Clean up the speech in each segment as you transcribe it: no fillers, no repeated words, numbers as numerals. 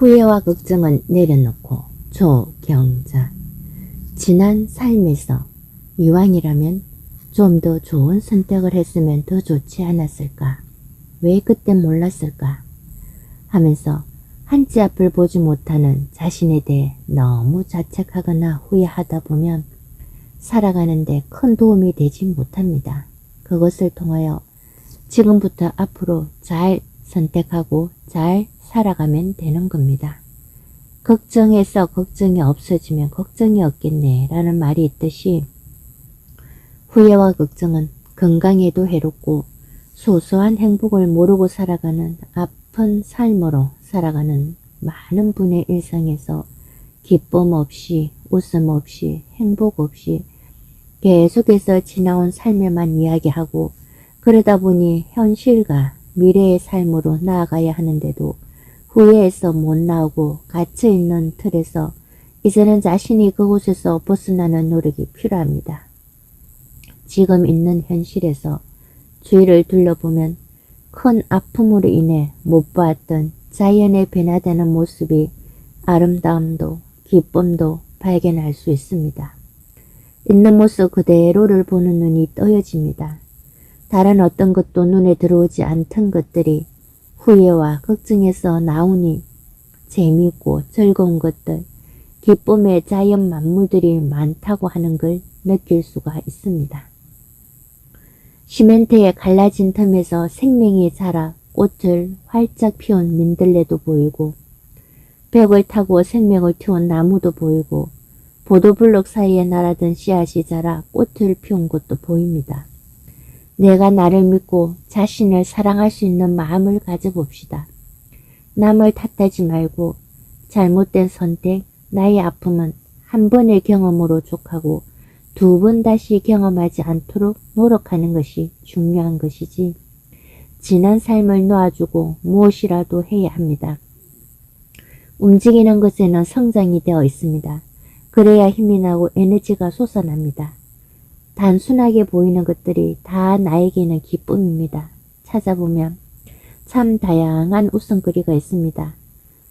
후회와 걱정은 내려놓고 조경자. 지난 삶에서 이왕이라면 좀 더 좋은 선택을 했으면 더 좋지 않았을까? 왜 그땐 몰랐을까? 하면서 한치 앞을 보지 못하는 자신에 대해 너무 자책하거나 후회하다 보면 살아가는데 큰 도움이 되지 못합니다. 그것을 통하여 지금부터 앞으로 잘 선택하고 잘 살아가면 되는 겁니다. 걱정해서 걱정이 없어지면 걱정이 없겠네 라는 말이 있듯이 후회와 걱정은 건강에도 해롭고 소소한 행복을 모르고 살아가는 아픈 삶으로 살아가는 많은 분의 일상에서 기쁨 없이 웃음 없이 행복 없이 계속해서 지나온 삶에만 이야기하고 그러다 보니 현실과 미래의 삶으로 나아가야 하는데도 후회해서 못 나오고 갇혀있는 틀에서 이제는 자신이 그곳에서 벗어나는 노력이 필요합니다. 지금 있는 현실에서 주위를 둘러보면 큰 아픔으로 인해 못 보았던 자연의 변화되는 모습이 아름다움도 기쁨도 발견할 수 있습니다. 있는 모습 그대로를 보는 눈이 떠여집니다. 다른 어떤 것도 눈에 들어오지 않던 것들이 후회와 걱정에서 나오니 재미있고 즐거운 것들, 기쁨의 자연 만물들이 많다고 하는 걸 느낄 수가 있습니다. 시멘트에 갈라진 틈에서 생명이 자라 꽃을 활짝 피운 민들레도 보이고 벽을 타고 생명을 틔운 나무도 보이고 보도블록 사이에 날아든 씨앗이 자라 꽃을 피운 곳도 보입니다. 내가 나를 믿고 자신을 사랑할 수 있는 마음을 가져봅시다. 남을 탓하지 말고 잘못된 선택, 나의 아픔은 한 번의 경험으로 족하고 두 번 다시 경험하지 않도록 노력하는 것이 중요한 것이지 지난 삶을 놓아주고 무엇이라도 해야 합니다. 움직이는 것에는 성장이 되어 있습니다. 그래야 힘이 나고 에너지가 솟아납니다. 단순하게 보이는 것들이 다 나에게는 기쁨입니다. 찾아보면 참 다양한 웃음거리가 있습니다.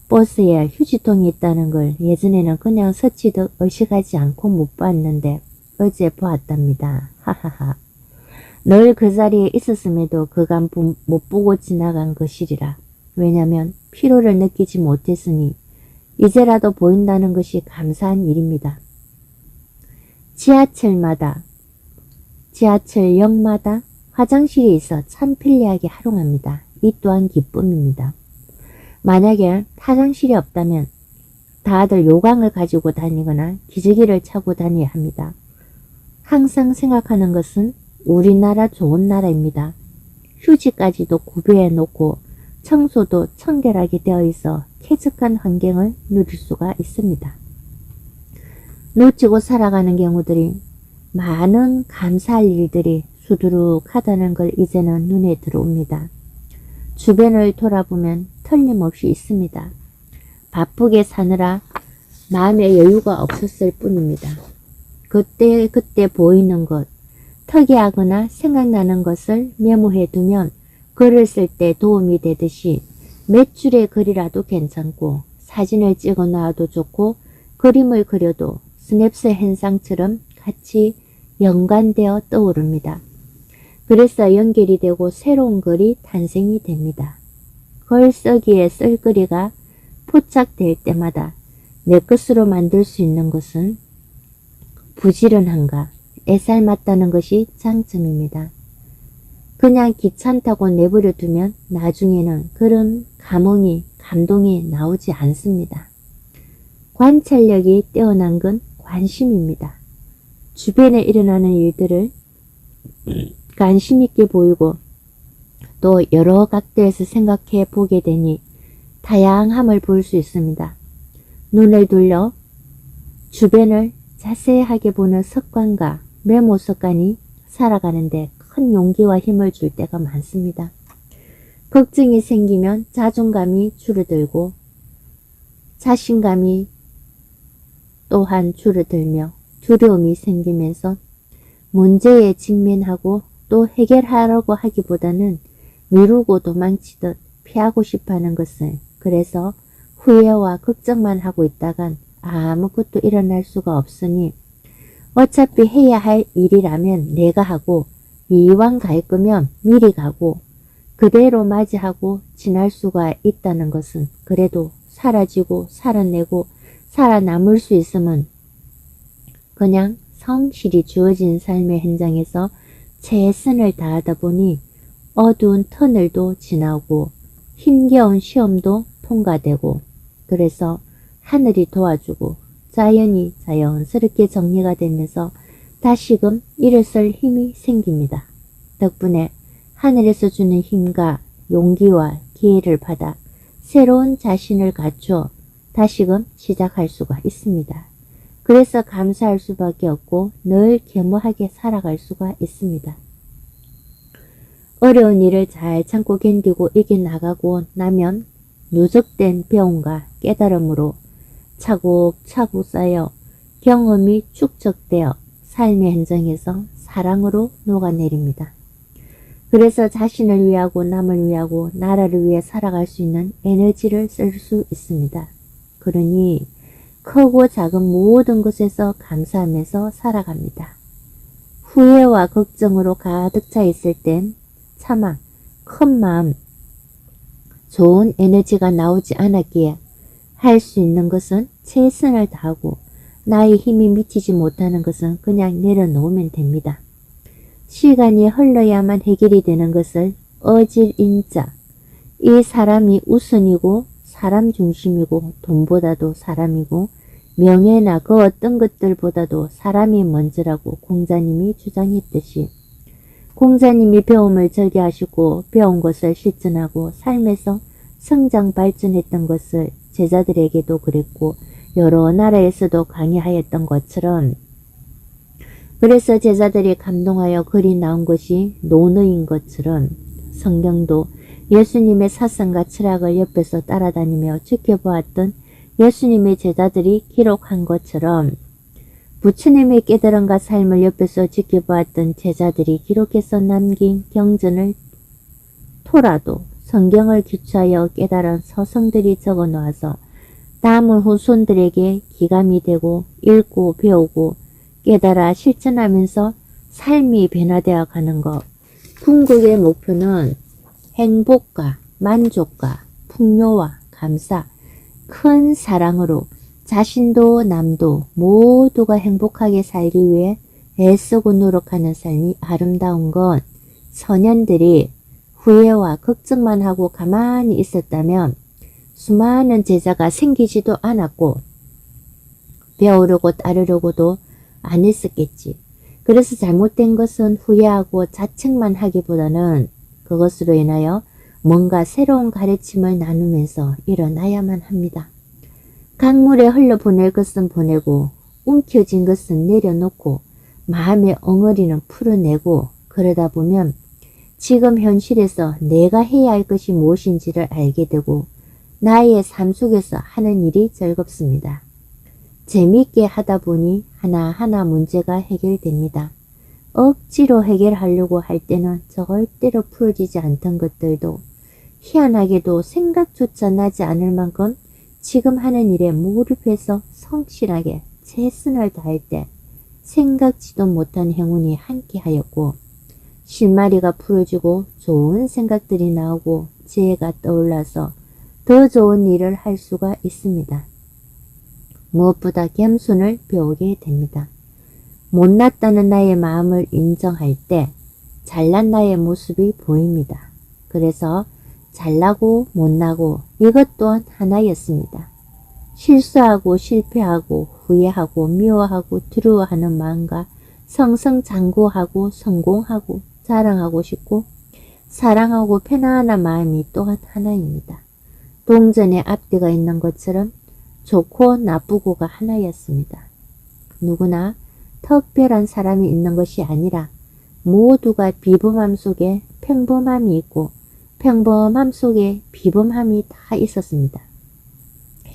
버스에 휴지통이 있다는 걸 예전에는 그냥 스치듯 의식하지 않고 못 봤는데 어제 보았답니다. 하하하. 늘 그 자리에 있었음에도 그간 못 보고 지나간 것이리라. 왜냐면 피로를 느끼지 못했으니 이제라도 보인다는 것이 감사한 일입니다. 지하철역마다 화장실이 있어 참 편리하게 활용합니다. 이 또한 기쁨입니다. 만약에 화장실이 없다면 다들 요강을 가지고 다니거나 기저귀를 차고 다녀야 합니다. 항상 생각하는 것은 우리나라 좋은 나라입니다. 휴지까지도 구비해 놓고 청소도 청결하게 되어 있어 쾌적한 환경을 누릴 수가 있습니다. 놓치고 살아가는 경우들이 많은 감사할 일들이 수두룩하다는 걸 이제는 눈에 들어옵니다. 주변을 돌아보면 틀림없이 있습니다. 바쁘게 사느라 마음의 여유가 없었을 뿐입니다. 그때 보이는 것, 특이하거나 생각나는 것을 메모해 두면 글을 쓸 때 도움이 되듯이 몇 줄의 글이라도 괜찮고 사진을 찍어 놔도 좋고 그림을 그려도 스냅스 현상처럼 같이 연관되어 떠오릅니다. 그래서 연결이 되고 새로운 글이 탄생이 됩니다. 글 쓰기에 쓸 글이가 포착될 때마다 내 것으로 만들 수 있는 것은 부지런함과 애살맞다는 것이 장점입니다. 그냥 귀찮다고 내버려 두면 나중에는 그런 감동이 나오지 않습니다. 관찰력이 뛰어난 건 관심입니다. 주변에 일어나는 일들을 관심 있게 보이고 또 여러 각도에서 생각해 보게 되니 다양함을 볼 수 있습니다. 눈을 돌려 주변을 자세하게 보는 습관과 메모 습관이 살아가는데 큰 용기와 힘을 줄 때가 많습니다. 걱정이 생기면 자존감이 줄어들고 자신감이 또한 줄어들며 두려움이 생기면서 문제에 직면하고 또 해결하려고 하기보다는 미루고 도망치듯 피하고 싶어하는 것을 그래서 후회와 걱정만 하고 있다간 아무것도 일어날 수가 없으니 어차피 해야 할 일이라면 내가 하고 이왕 갈 거면 미리 가고 그대로 맞이하고 지날 수가 있다는 것은 그래도 사라지고 살아내고 살아남을 수 있으면 그냥 성실히 주어진 삶의 현장에서 최선을 다하다 보니 어두운 터널도 지나고 힘겨운 시험도 통과되고 그래서 하늘이 도와주고 자연이 자연스럽게 정리가 되면서 다시금 일어설 힘이 생깁니다. 덕분에 하늘에서 주는 힘과 용기와 기회를 받아 새로운 자신을 갖추어 다시금 시작할 수가 있습니다. 그래서 감사할 수밖에 없고 늘 겸허하게 살아갈 수가 있습니다. 어려운 일을 잘 참고 견디고 이겨나가고 나면 누적된 배움과 깨달음으로 차곡차곡 쌓여 경험이 축적되어 삶의 현장에서 사랑으로 녹아내립니다. 그래서 자신을 위하고 남을 위하고 나라를 위해 살아갈 수 있는 에너지를 쓸 수 있습니다. 그러니 크고 작은 모든 것에서 감사하면서 살아갑니다. 후회와 걱정으로 가득 차 있을 땐 차마 큰 마음, 좋은 에너지가 나오지 않았기에 할 수 있는 것은 최선을 다하고 나의 힘이 미치지 못하는 것은 그냥 내려놓으면 됩니다. 시간이 흘러야만 해결이 되는 것을 어질인자, 이 사람이 우선이고 사람 중심이고 돈보다도 사람이고 명예나 그 어떤 것들보다도 사람이 먼저라고 공자님이 주장했듯이 공자님이 배움을 절개하시고 배운 것을 실천하고 삶에서 성장 발전했던 것을 제자들에게도 그랬고 여러 나라에서도 강의하였던 것처럼 그래서 제자들이 감동하여 글이 나온 것이 논어인 것처럼 성경도 예수님의 사상과 철학을 옆에서 따라다니며 지켜보았던 예수님의 제자들이 기록한 것처럼 부처님의 깨달음과 삶을 옆에서 지켜보았던 제자들이 기록해서 남긴 경전을 토라도 성경을 기초하여 깨달은 서성들이 적어 놓아서 남은 후손들에게 기감이 되고 읽고 배우고 깨달아 실천하면서 삶이 변화되어 가는 것. 궁극의 목표는 행복과 만족과 풍요와 감사, 큰 사랑으로 자신도 남도 모두가 행복하게 살기 위해 애쓰고 노력하는 삶이 아름다운 건 선현들이 후회와 걱정만 하고 가만히 있었다면 수많은 제자가 생기지도 않았고 배우려고 따르려고도 안 했었겠지. 그래서 잘못된 것은 후회하고 자책만 하기보다는 그것으로 인하여 뭔가 새로운 가르침을 나누면서 일어나야만 합니다. 강물에 흘러보낼 것은 보내고 움켜진 것은 내려놓고 마음의 엉어리는 풀어내고 그러다 보면 지금 현실에서 내가 해야 할 것이 무엇인지를 알게 되고 나의 삶 속에서 하는 일이 즐겁습니다. 재미있게 하다 보니 하나하나 문제가 해결됩니다. 억지로 해결하려고 할 때는 절대로 풀어지지 않던 것들도 희한하게도 생각조차 나지 않을 만큼 지금 하는 일에 몰입해서 성실하게 최선을 다할 때 생각지도 못한 행운이 함께하였고 실마리가 풀어지고 좋은 생각들이 나오고 지혜가 떠올라서 더 좋은 일을 할 수가 있습니다. 무엇보다 겸손을 배우게 됩니다. 못났다는 나의 마음을 인정할 때 잘난 나의 모습이 보입니다. 그래서 잘나고 못나고 이것 또한 하나였습니다. 실수하고 실패하고 후회하고 미워하고 두려워하는 마음과 성성장구하고 성공하고 자랑하고 싶고 사랑하고 편안한 마음이 또한 하나입니다. 동전에 앞뒤가 있는 것처럼 좋고 나쁘고가 하나였습니다. 누구나 특별한 사람이 있는 것이 아니라 모두가 비범함 속에 평범함이 있고 평범함 속에 비범함이 다 있었습니다.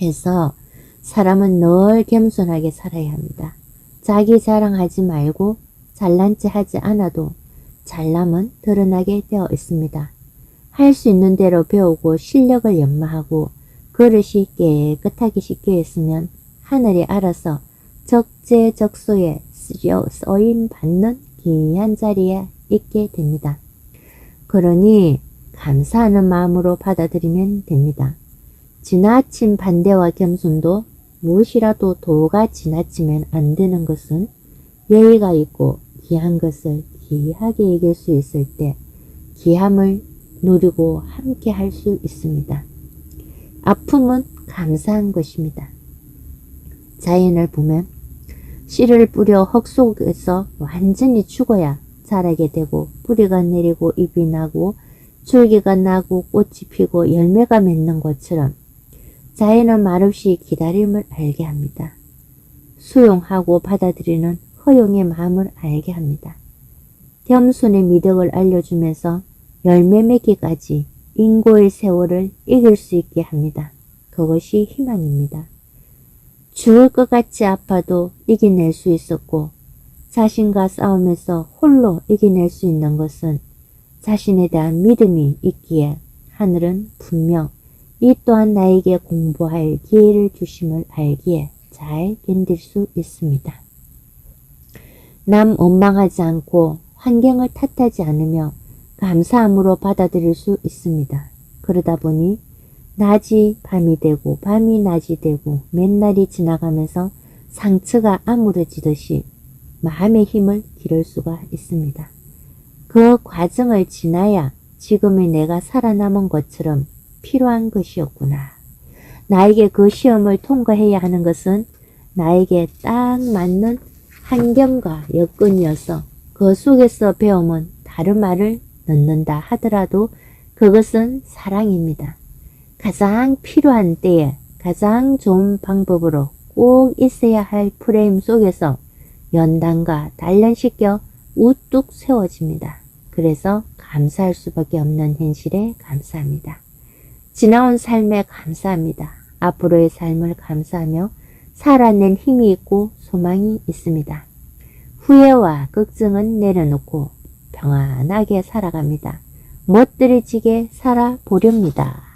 해서 사람은 늘 겸손하게 살아야 합니다. 자기 자랑하지 말고 잘난 체 하지 않아도 잘남은 드러나게 되어 있습니다. 할 수 있는 대로 배우고 실력을 연마하고 그릇이 깨끗하게 씻겨있으면 하늘이 알아서 적재적소에 쓰임 받는 귀한 자리에 있게 됩니다. 그러니 감사하는 마음으로 받아들이면 됩니다. 지나친 반대와 겸손도 무엇이라도 도가 지나치면 안 되는 것은 예의가 있고 귀한 것을 귀하게 이길 수 있을 때 귀함을 누리고 함께 할 수 있습니다. 아픔은 감사한 것입니다. 자연을 보면 씨를 뿌려 흙 속에서 완전히 죽어야 자라게 되고 뿌리가 내리고 잎이 나고 줄기가 나고 꽃이 피고 열매가 맺는 것처럼 자연은 말없이 기다림을 알게 합니다. 수용하고 받아들이는 허용의 마음을 알게 합니다. 겸손의 미덕을 알려주면서 열매 맺기까지 인고의 세월을 이길 수 있게 합니다. 그것이 희망입니다. 죽을 것 같이 아파도 이겨낼 수 있었고 자신과 싸우면서 홀로 이겨낼 수 있는 것은 자신에 대한 믿음이 있기에 하늘은 분명 이 또한 나에게 공부할 기회를 주심을 알기에 잘 견딜 수 있습니다. 남 원망하지 않고 환경을 탓하지 않으며 감사함으로 받아들일 수 있습니다. 그러다 보니 낮이 밤이 되고 밤이 낮이 되고 몇 날이 지나가면서 상처가 아물어지듯이 마음의 힘을 기를 수가 있습니다. 그 과정을 지나야 지금의 내가 살아남은 것처럼 필요한 것이었구나. 나에게 그 시험을 통과해야 하는 것은 나에게 딱 맞는 환경과 여건이어서 그 속에서 배움은 다른 말을 넣는다 하더라도 그것은 사랑입니다. 가장 필요한 때에 가장 좋은 방법으로 꼭 있어야 할 프레임 속에서 연단과 단련시켜 우뚝 세워집니다. 그래서 감사할 수밖에 없는 현실에 감사합니다. 지나온 삶에 감사합니다. 앞으로의 삶을 감사하며 살아낸 힘이 있고 소망이 있습니다. 후회와 걱정은 내려놓고 평안하게 살아갑니다. 멋들어지게 살아보렵니다.